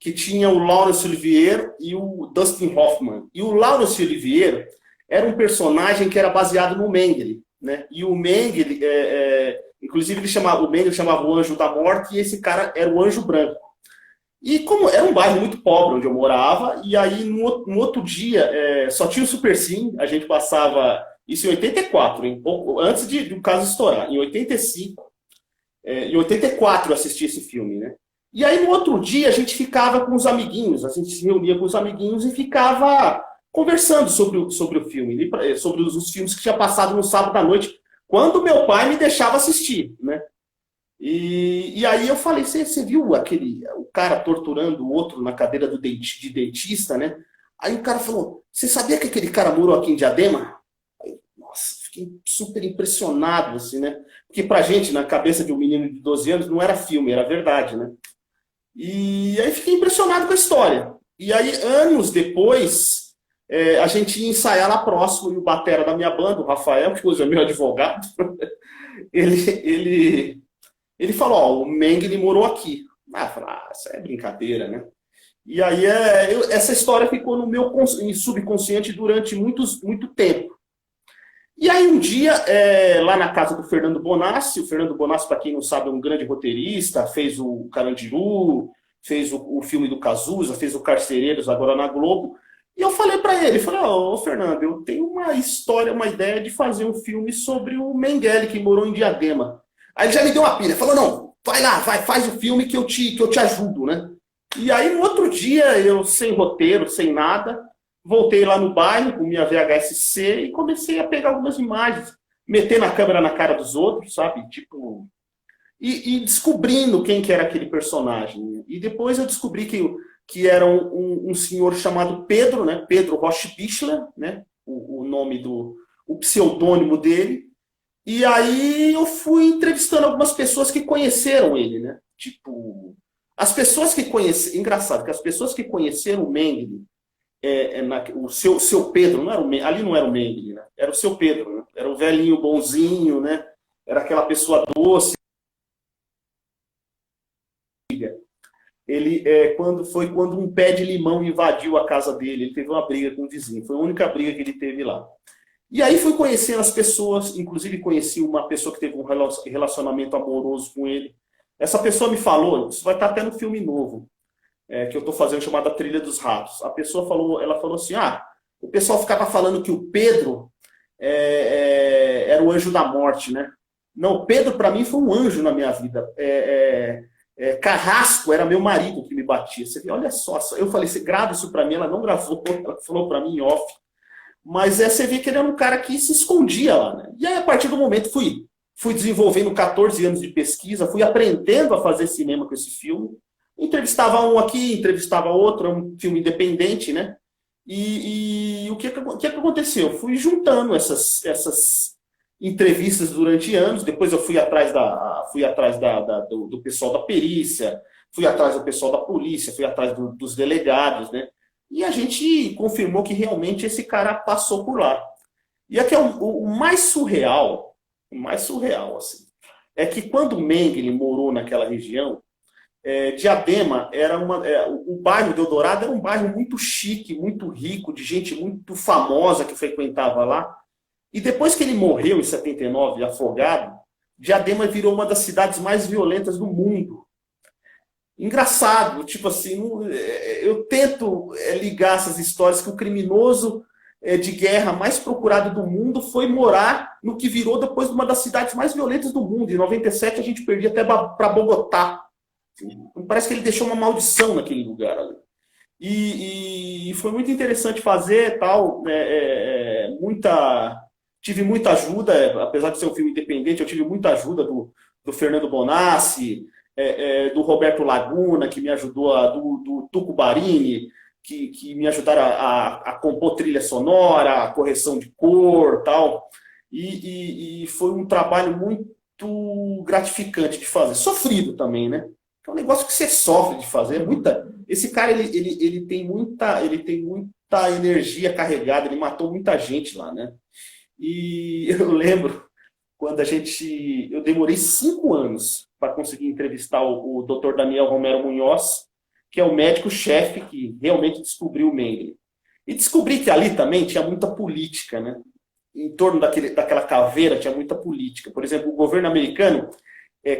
que tinha o Laurence Olivier e o Dustin Hoffman. E o Laurence Olivier era um personagem que era baseado no Mengele, né? E o Mengele, inclusive o Mengele chamava o Anjo da Morte, e esse cara era o Anjo Branco. E como era um bairro muito pobre onde eu morava, e aí no outro dia só tinha o Super Sim, a gente passava isso em 84, hein, pouco antes do caso estourar. Em 85, em 84 eu assisti esse filme, né? E aí no outro dia a gente ficava com os amiguinhos, a gente se reunia com os amiguinhos e ficava conversando sobre o filme, sobre os filmes que tinha passado no sábado à noite, quando meu pai me deixava assistir, né? E aí eu falei, você viu o cara torturando o outro na cadeira de dentista, né? Aí o cara falou, você sabia que aquele cara morou aqui em Diadema? Aí, nossa, fiquei super impressionado, assim, né? Porque pra gente, na cabeça de um menino de 12 anos, não era filme, era verdade, né? E aí fiquei impressionado com a história. E aí, anos depois, a gente ia ensaiar lá próximo, e o batera da minha banda, o Rafael, que hoje é meu advogado, ele falou, ó, o Mengele morou aqui. Ah, eu falei, isso é brincadeira, né? E aí essa história ficou no meu subconsciente durante muito tempo. E aí um dia, lá na casa do Fernando Bonassi, o Fernando Bonassi, para quem não sabe, é um grande roteirista, fez o Carandiru, fez o filme do Cazuza, fez o Carcereiros agora na Globo. E eu falei para ele, ô Fernando, eu tenho uma ideia de fazer um filme sobre o Mengele, que morou em Diadema. Aí ele já me deu uma pilha, falou, não, vai lá, faz o filme que eu te ajudo, né? E aí no outro dia, eu sem roteiro, sem nada, voltei lá no bairro com minha VHS-C e comecei a pegar algumas imagens, meter a câmera na cara dos outros, sabe? Tipo, e descobrindo quem que era aquele personagem. E depois eu descobri que era um senhor chamado Pedro, né? Pedro Roche-Bichler, né? O nome o pseudônimo dele. E aí eu fui entrevistando algumas pessoas que conheceram ele, né? Tipo, as pessoas que conheceram... Engraçado, que as pessoas que conheceram o Mengele, o seu Pedro, não era ali não era o Mengele, né? Era o seu Pedro, né? Era o velhinho bonzinho, né? Era aquela pessoa doce. Ele, quando um pé de limão invadiu a casa dele, ele teve uma briga com o vizinho. Foi a única briga que ele teve lá. E aí fui conhecendo as pessoas, inclusive conheci uma pessoa que teve um relacionamento amoroso com ele. Essa pessoa me falou, isso vai estar até no filme novo, que eu estou fazendo, chamado A Trilha dos Ratos. A pessoa ela falou assim, o pessoal ficava falando que o Pedro era o anjo da morte, né? Não, o Pedro para mim foi um anjo na minha vida. Carrasco era meu marido que me batia. Você vê, olha só, eu falei, você grava isso para mim, ela não gravou, ela falou para mim em off. Mas você vê que ele era um cara que se escondia lá, né? E aí, a partir do momento, fui desenvolvendo 14 anos de pesquisa, fui aprendendo a fazer cinema com esse filme. Entrevistava um aqui, entrevistava outro, é um filme independente, né? E o que aconteceu? Eu fui juntando essas entrevistas durante anos, depois eu fui atrás do pessoal da perícia, fui atrás do pessoal da polícia, fui atrás dos delegados, né? E a gente confirmou que realmente esse cara passou por lá. E aqui é o mais surreal, assim, é que quando o Mengele morou naquela região, Diadema era o bairro de Eldorado era um bairro muito chique, muito rico, de gente muito famosa que frequentava lá. E depois que ele morreu em 79, afogado, Diadema virou uma das cidades mais violentas do mundo. Engraçado, tipo assim, eu tento ligar essas histórias que o criminoso de guerra mais procurado do mundo foi morar no que virou depois uma das cidades mais violentas do mundo. Em 97 a gente perdia até para Bogotá. Parece que ele deixou uma maldição naquele lugar ali. E foi muito interessante fazer tal, tive muita ajuda, apesar de ser um filme independente, eu tive muita ajuda do Fernando Bonassi, do Roberto Laguna, que me ajudou, do Tuco Barini, que me ajudaram a compor trilha sonora, a correção de cor, tal. e foi um trabalho muito gratificante de fazer. Sofrido também, né? É um negócio que você sofre de fazer. Esse cara, ele tem muita energia carregada, ele matou muita gente lá, né? E eu lembro quando eu demorei 5 anos para conseguir entrevistar o Dr. Daniel Romero Munhoz, que é o médico-chefe que realmente descobriu o Mengele. E descobri que ali também tinha muita política, né? Em torno daquela caveira tinha muita política. Por exemplo, o governo americano,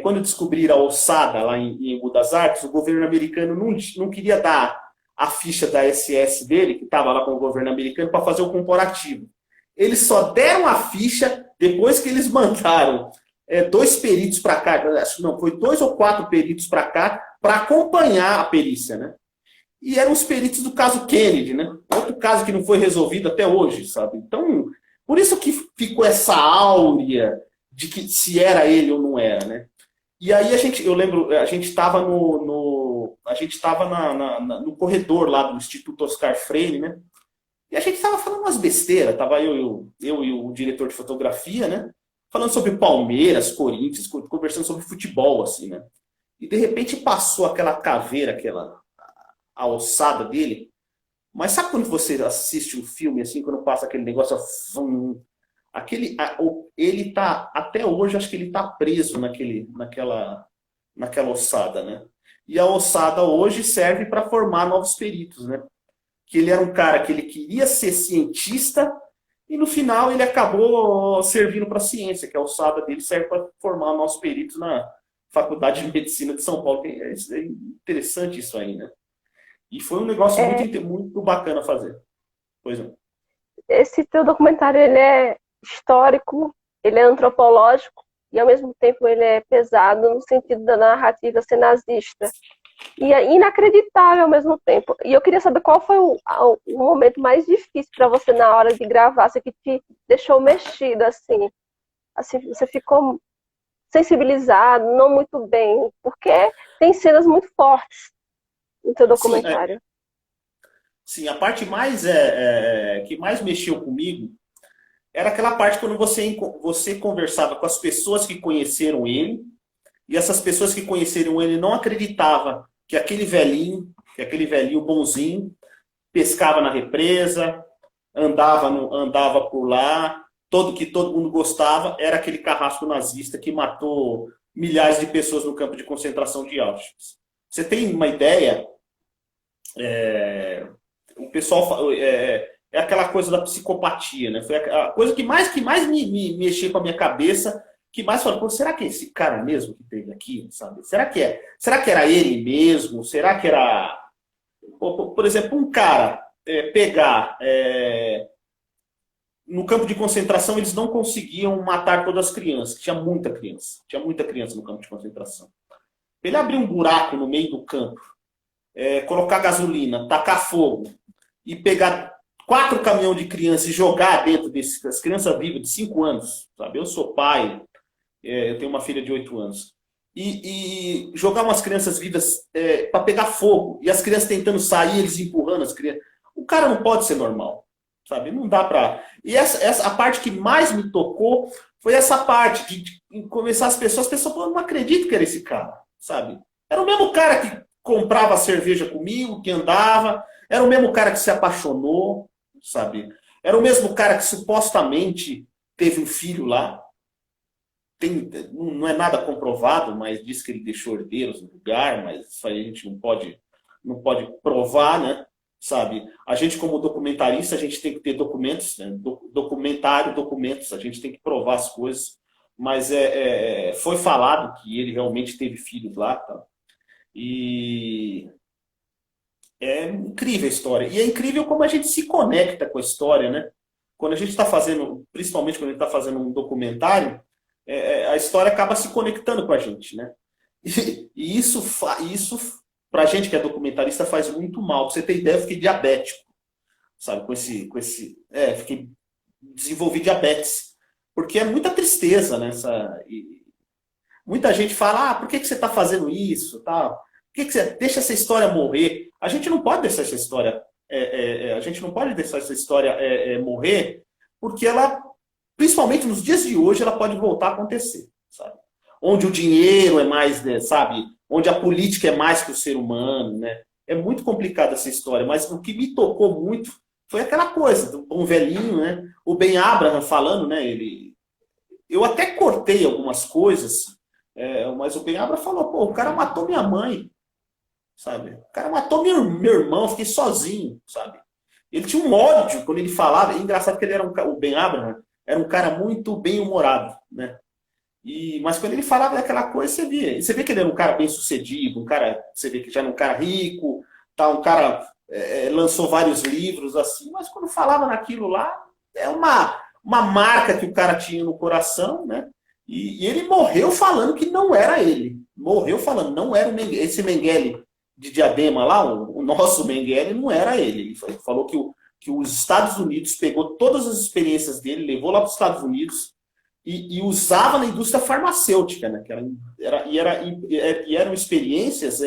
quando descobriram a ossada lá em Budas Artes, o governo americano não queria dar a ficha da SS dele, que estava lá com o governo americano, para fazer o comparativo. Eles só deram a ficha depois que eles mandaram 2 peritos para cá, não, foi 2 ou 4 peritos para cá, para acompanhar a perícia, né? E eram os peritos do caso Kennedy, né? Outro caso que não foi resolvido até hoje, sabe? Então, por isso que ficou essa áurea de que se era ele ou não era, né? E aí eu lembro, a gente estava no corredor lá do Instituto Oscar Freire, né? E a gente estava falando umas besteiras, tava eu e o diretor de fotografia, né? Falando sobre Palmeiras, Corinthians, conversando sobre futebol, assim, né? E de repente passou aquela caveira, a ossada dele. Mas sabe quando você assiste um filme, assim, quando passa aquele negócio, ele tá, até hoje, acho que ele tá preso naquela ossada, né? E a ossada hoje serve para formar novos peritos, né? Que ele era um cara que ele queria ser cientista e no final ele acabou servindo para a ciência, que a ossada dele serve para formar novos peritos na Faculdade de Medicina de São Paulo. É interessante isso aí, né? E foi um negócio muito bacana fazer. Pois não. Esse teu documentário, ele é histórico, ele é antropológico e ao mesmo tempo ele é pesado no sentido da narrativa ser nazista. E é inacreditável ao mesmo tempo. E eu queria saber qual foi o momento mais difícil para você na hora de gravar, assim, que te deixou mexido, assim. Assim, você ficou sensibilizado, não muito bem, porque tem cenas muito fortes no teu documentário. Sim, a parte que mais mexeu comigo era aquela parte quando você conversava com as pessoas que conheceram ele, e essas pessoas que conheceram ele não acreditavam que aquele velhinho bonzinho, pescava na represa, andava por lá, que todo mundo gostava, era aquele carrasco nazista que matou milhares de pessoas no campo de concentração de Auschwitz. Você tem uma ideia? O pessoal é aquela coisa da psicopatia, né? Foi a coisa que mais me mexeu com a minha cabeça, que mais falou, será que é esse cara mesmo que teve aqui, sabe? Será que era ele mesmo? Será que era, por exemplo, um cara pegar no campo de concentração, eles não conseguiam matar todas as crianças, tinha muita criança no campo de concentração. Ele abrir um buraco no meio do campo, colocar gasolina, tacar fogo e pegar 4 caminhões de crianças e jogar dentro dessas crianças vivas de 5 anos, sabe? Eu sou pai, eu tenho uma filha de 8 anos. E jogar umas crianças vivas para pegar fogo. E as crianças tentando sair, eles empurrando as crianças. O cara não pode ser normal, sabe? Não dá para... E a parte que mais me tocou foi essa parte de começar as pessoas falaram, não acredito que era esse cara, sabe? Era o mesmo cara que comprava cerveja comigo, que andava. Era o mesmo cara que se apaixonou, sabe? Era o mesmo cara que supostamente teve um filho lá. Não é nada comprovado, mas diz que ele deixou herdeiros no lugar, mas isso aí a gente não pode provar, né? Sabe? A gente, como documentarista, a gente tem que ter documentos, né? Documentos, a gente tem que provar as coisas, mas foi falado que ele realmente teve filhos lá, tá? E é incrível a história. E é incrível como a gente se conecta com a história, né? Quando a gente está fazendo, principalmente quando a gente está fazendo um documentário, a história acaba se conectando com a gente, né? E isso pra gente que é documentarista faz muito mal. Pra você ter ideia, eu fiquei diabético, sabe? Desenvolvi diabetes. Porque é muita tristeza, né? Muita gente fala, por que você está fazendo isso? Tal? Por que você deixa essa história morrer? A gente não pode deixar essa história morrer, porque ela principalmente nos dias de hoje, ela pode voltar a acontecer, sabe? Onde o dinheiro é mais, né, sabe? Onde a política é mais que o ser humano, né? É muito complicada essa história, mas o que me tocou muito foi aquela coisa do bom velhinho, né? O Ben Abraham falando, né? Eu até cortei algumas coisas, mas o Ben Abraham falou, pô, o cara matou minha mãe, sabe? O cara matou meu irmão, fiquei sozinho, sabe? Ele tinha um ódio quando ele falava. É engraçado que ele era o Ben Abraham era um cara muito bem-humorado, né? Mas quando ele falava daquela coisa, você via. E você vê que ele era um cara bem-sucedido, um cara, você vê que já era um cara rico, tá, um cara lançou vários livros, assim, mas quando falava naquilo lá, é uma marca que o cara tinha no coração, né? E ele morreu falando que não era ele. Morreu falando, não era esse Mengele de Diadema lá, o nosso Mengele, não era ele. Ele falou que os Estados Unidos pegou todas as experiências dele, levou lá para os Estados Unidos e usava na indústria farmacêutica, né? Eram experiências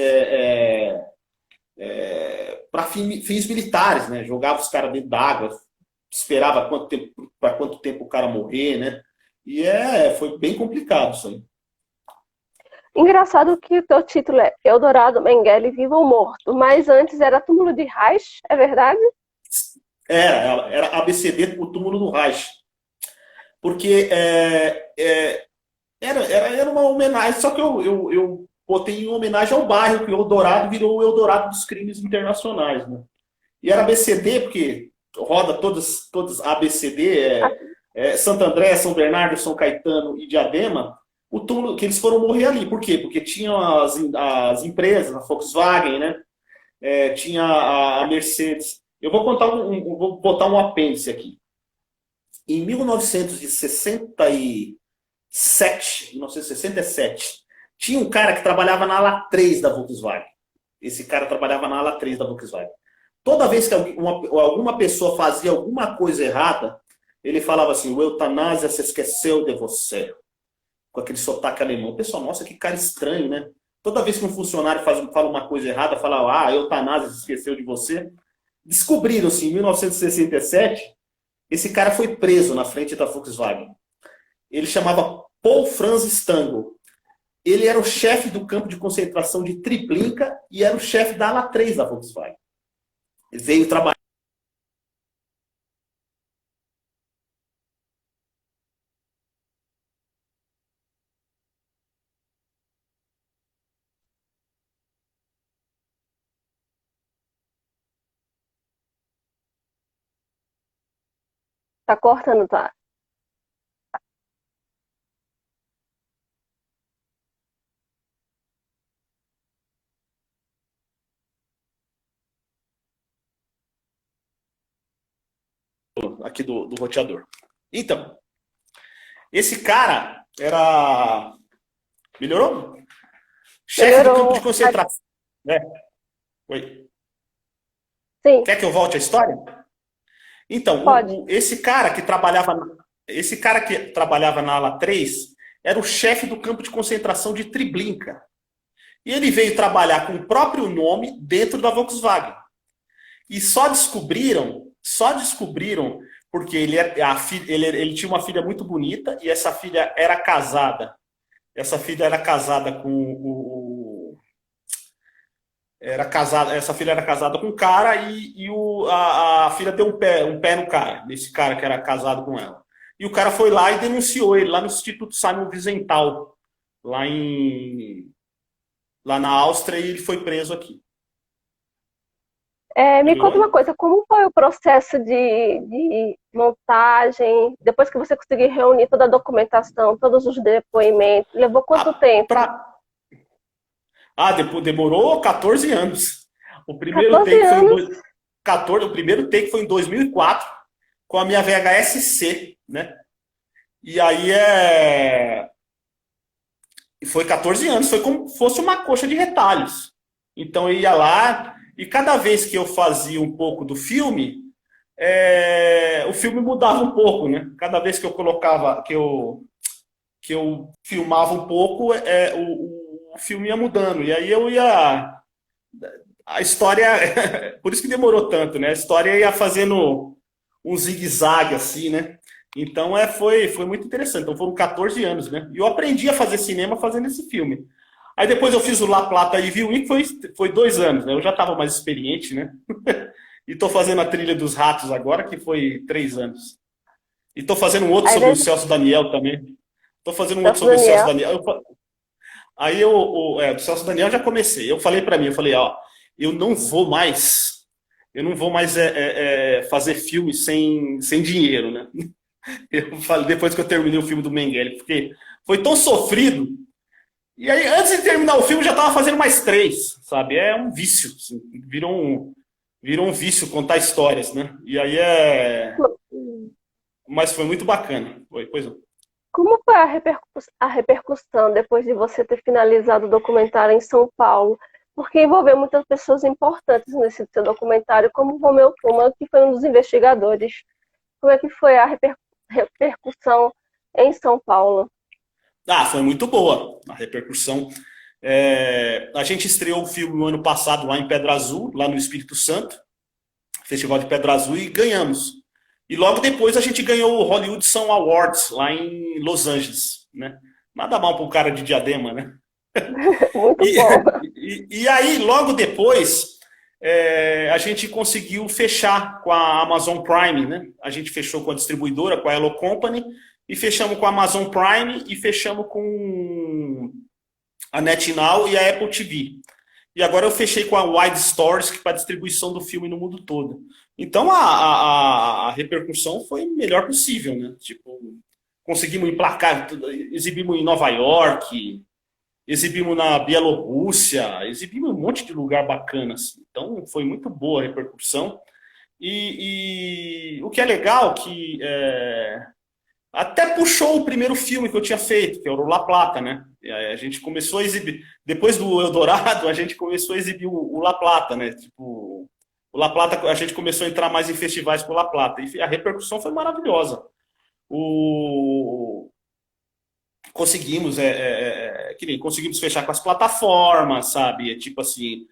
para fins militares, né? Jogava os caras dentro d'água, esperava para quanto tempo o cara morrer, né? Foi bem complicado isso aí. Engraçado que o teu título é Eldorado, Mengele, Vivo ou Morto, mas antes era Túmulo de Reich, é verdade? Era ABCD, o túmulo do Reich. Porque era uma homenagem, só que eu botei em homenagem ao bairro, que o Eldorado virou o Eldorado dos crimes internacionais, né? E era ABCD, porque roda todas ABCD, Santo André, São Bernardo, São Caetano e Diadema, o túmulo que eles foram morrer ali. Por quê? Porque tinham as empresas, a Volkswagen, né? Tinha a Mercedes. Eu vou vou botar um apêndice aqui. Em 1967, tinha um cara que trabalhava na ala 3 da Volkswagen. Esse cara trabalhava na ala 3 da Volkswagen. Toda vez que alguma pessoa fazia alguma coisa errada, ele falava assim, o eutanásia se esqueceu de você. Com aquele sotaque alemão. O pessoal, nossa, que cara estranho, né? Toda vez que um funcionário fala uma coisa errada, fala, a eutanásia se esqueceu de você. Descobriram-se em 1967, esse cara foi preso na frente da Volkswagen. Ele chamava Paul Franz Stangl. Ele era o chefe do campo de concentração de Treblinka e era o chefe da ala 3 da Volkswagen. Ele veio trabalhar. Tá cortando, tá? Aqui do roteador. Então, esse cara era... Melhorou? Chefe do campo de concentração. Oi. Sim. Quer que eu volte à história? Então, esse cara que trabalhava na ala 3 era o chefe do campo de concentração de Treblinka. E ele veio trabalhar com o próprio nome dentro da Volkswagen. E só descobriram porque ele tinha uma filha muito bonita e essa filha era casada. Essa filha era casada com essa filha era casada com um cara e a filha deu um pé no cara, nesse cara que era casado com ela. E o cara foi lá e denunciou ele lá no Instituto Simon Wiesenthal, lá na Áustria, e ele foi preso aqui. Me conta uma coisa, como foi o processo de montagem, depois que você conseguiu reunir toda a documentação, todos os depoimentos, levou quanto tempo? Demorou 14 anos. O primeiro 14 take foi em 2004, com a minha VHS-C, né? E aí foi 14 anos, foi como se fosse uma coxa de retalhos. Então eu ia lá, e cada vez que eu fazia um pouco do filme, o filme mudava um pouco, né? Cada vez que eu colocava, que eu filmava um pouco, o filme ia mudando. E aí a história, por isso que demorou tanto, né? A história ia fazendo um zigue-zague, assim, né? Então foi muito interessante. Então foram 14 anos, né? E eu aprendi a fazer cinema fazendo esse filme. Aí depois eu fiz o La Plata e Viu, que foi 2 anos, né? Eu já estava mais experiente, né? E estou fazendo a Trilha dos Ratos agora, que foi 3 anos. E estou fazendo um outro Aí sobre o desde Celso Daniel também. Estou fazendo um outro Celso sobre o Celso Daniel. Daniel. Aí do Celso Daniel já comecei. Eu falei para mim, ó, eu não vou mais, fazer filme sem dinheiro, né? Eu falei, depois que eu terminei o filme do Mengele, porque foi tão sofrido. E aí, antes de terminar o filme, já estava fazendo mais 3, sabe? É um vício, assim, virou um vício contar histórias, né? E aí Mas foi muito bacana. Pois não. Como foi a repercussão depois de você ter finalizado o documentário em São Paulo? Porque envolveu muitas pessoas importantes nesse seu documentário, como o Romeu Tuma, que foi um dos investigadores. Como é que foi a repercussão em São Paulo? Foi muito boa a repercussão. A gente estreou o filme no ano passado lá em Pedra Azul, lá no Espírito Santo, Festival de Pedra Azul, e ganhamos. E logo depois a gente ganhou o Hollywood Sound Awards, lá em Los Angeles, né? Nada mal para um cara de Diadema, né? Muito E, bom. e aí, logo depois, a gente conseguiu fechar com a Amazon Prime, né? A gente fechou com a distribuidora, com a Hello Company, e fechamos com a Amazon Prime e fechamos com a NetNow e a Apple TV. E agora eu fechei com a Wide Stores, que é para distribuição do filme no mundo todo. Então a repercussão foi a melhor possível, né? Tipo, conseguimos emplacar, exibimos em Nova York, exibimos na Bielorrússia, exibimos em um monte de lugar bacanas. Então foi muito boa a repercussão. E o que é legal que até puxou o primeiro filme que eu tinha feito, que era o La Plata, né? A gente começou a exibir, depois do Eldorado, a gente começou a exibir o La Plata, né? Tipo, o La Plata, a gente começou a entrar mais em festivais com o La Plata, e a repercussão foi maravilhosa. Conseguimos, conseguimos fechar com as plataformas, sabe? Tipo assim,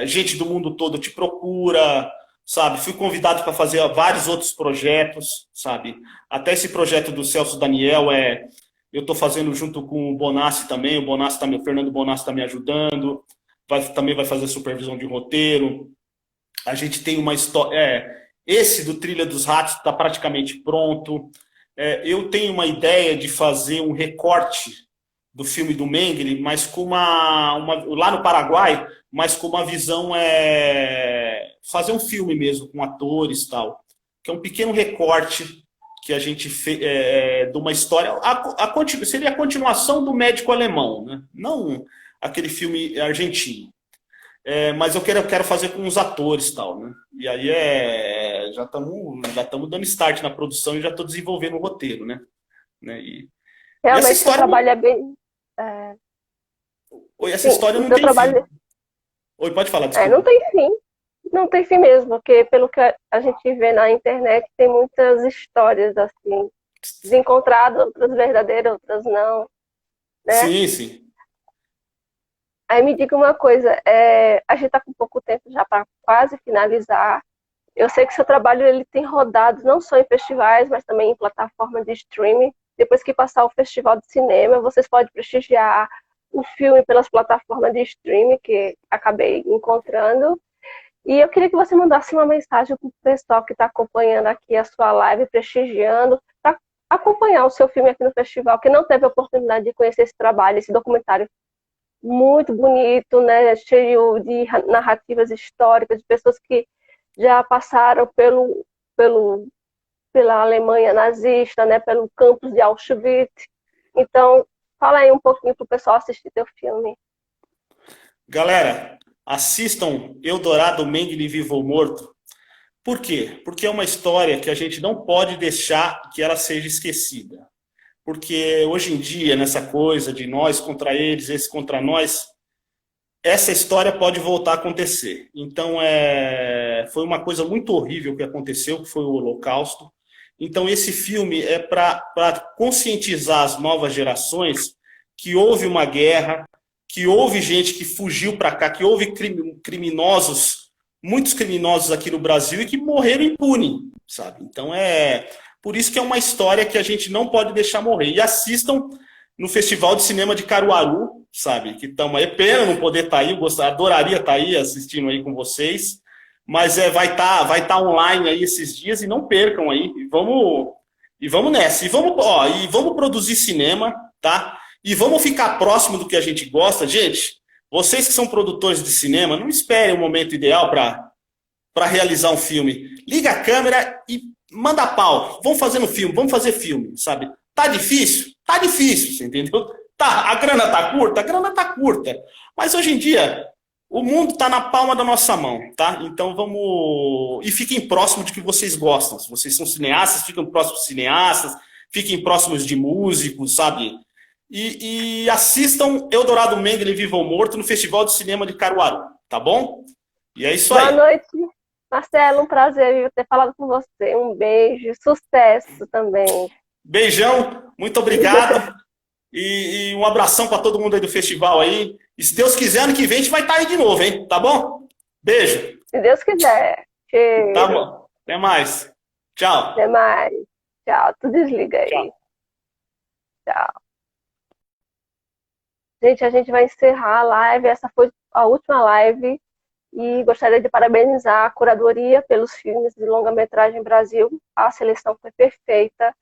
gente do mundo todo te procura, sabe? Fui convidado para fazer vários outros projetos, sabe? Até esse projeto do Celso Daniel eu estou fazendo junto com o Bonassi também. O Fernando Bonassi está me ajudando. Também vai fazer supervisão de roteiro. A gente tem uma história. Esse do Trilha dos Ratos está praticamente pronto. Eu tenho uma ideia de fazer um recorte do filme do Mengele, mas com lá no Paraguai, mas com uma visão fazer um filme mesmo com atores e tal, que é um pequeno recorte que a gente fez de uma história. Seria a continuação do Médico Alemão, né? Não aquele filme argentino. Mas eu quero fazer com os atores e tal, né? E aí já estamos dando start na produção e já estou desenvolvendo o roteiro, né? E essa Realmente, seu história trabalho é bem... é, essa sim, história o não seu tem fim. trabalho Oi, pode falar, não desculpa. tem fim. Não tem fim mesmo, porque pelo que a gente vê na internet, tem muitas histórias assim, desencontradas, outras verdadeiras, outras não, né? Sim, sim. Aí me diga uma coisa, a gente está com pouco tempo já para quase finalizar. Eu sei que seu trabalho ele tem rodado não só em festivais, mas também em plataformas de streaming. Depois que passar o festival de cinema, vocês podem prestigiar o filme pelas plataformas de streaming que acabei encontrando. E eu queria que você mandasse uma mensagem para o pessoal que está acompanhando aqui a sua live, prestigiando, para acompanhar o seu filme aqui no festival, que não teve a oportunidade de conhecer esse trabalho, esse documentário muito bonito, né, cheio de narrativas históricas, de pessoas que já passaram pela Alemanha nazista, né, pelo campus de Auschwitz. Então, fala aí um pouquinho para o pessoal assistir teu filme. Galera, assistam Eldorado, Mengele Vivo ou Morto. Por quê? Porque é uma história que a gente não pode deixar que ela seja esquecida. Porque hoje em dia, nessa coisa de nós contra eles, eles contra nós, essa história pode voltar a acontecer. Então, foi uma coisa muito horrível que aconteceu, que foi o Holocausto. Então, esse filme é para conscientizar as novas gerações que houve uma guerra, que houve gente que fugiu para cá, que houve criminosos, muitos criminosos aqui no Brasil e que morreram impune, sabe? Então, Por isso que é uma história que a gente não pode deixar morrer. E assistam no Festival de Cinema de Caruaru, sabe? Que estamos aí. Pena não poder estar aí, eu adoraria estar aí assistindo aí com vocês. Mas vai tá online aí esses dias e não percam aí. E vamos nessa. E vamos produzir cinema, tá? E vamos ficar próximo do que a gente gosta. Gente, vocês que são produtores de cinema, não esperem o momento ideal para realizar um filme. Liga a câmera e manda pau. Vamos fazer um filme, vamos fazer filme, sabe? Tá difícil? Tá difícil, você entendeu? Tá, a grana tá curta? A grana tá curta. Mas hoje em dia, o mundo tá na palma da nossa mão, tá? Então vamos... E fiquem próximos de que vocês gostam. Se vocês são cineastas, fiquem próximos de cineastas, fiquem próximos de músicos, sabe? E assistam Eldorado Mengele Vivo ou Morto no Festival de Cinema de Caruaru, tá bom? E é isso aí. Boa noite, Marcelo. Um prazer ter falado com você. Um beijo, sucesso também. Beijão, muito obrigado. E um abração para todo mundo aí do festival aí. E se Deus quiser, ano que vem a gente vai estar aí de novo, hein? Tá bom? Beijo. Se Deus quiser. Cheiro. Tá bom. Até mais. Tchau. Até mais. Tchau. Tu desliga aí. Tchau. Tchau. Gente, a gente vai encerrar a live. Essa foi a última live. E gostaria de parabenizar a curadoria pelos filmes de longa-metragem Brasil. A seleção foi perfeita.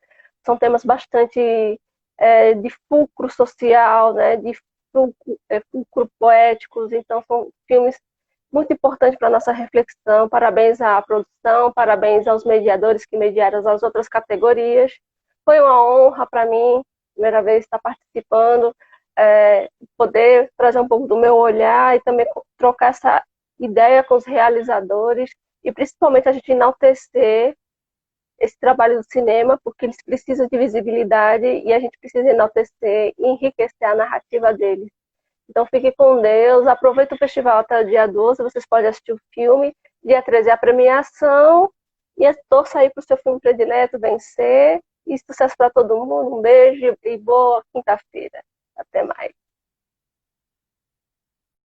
São temas bastante de fulcro social, né, de fulcro poéticos. Então, são filmes muito importantes para a nossa reflexão. Parabéns à produção, parabéns aos mediadores que mediaram as outras categorias. Foi uma honra para mim, primeira vez estar participando, poder trazer um pouco do meu olhar e também trocar essa ideia com os realizadores e principalmente a gente enaltecer esse trabalho do cinema, porque eles precisam de visibilidade e a gente precisa enaltecer e enriquecer a narrativa deles. Então fique com Deus, aproveita o festival até o dia 12, vocês podem assistir o filme, dia 13 é a premiação e torça aí para o seu filme predileto vencer e sucesso para todo mundo, um beijo e boa quinta-feira. Até mais.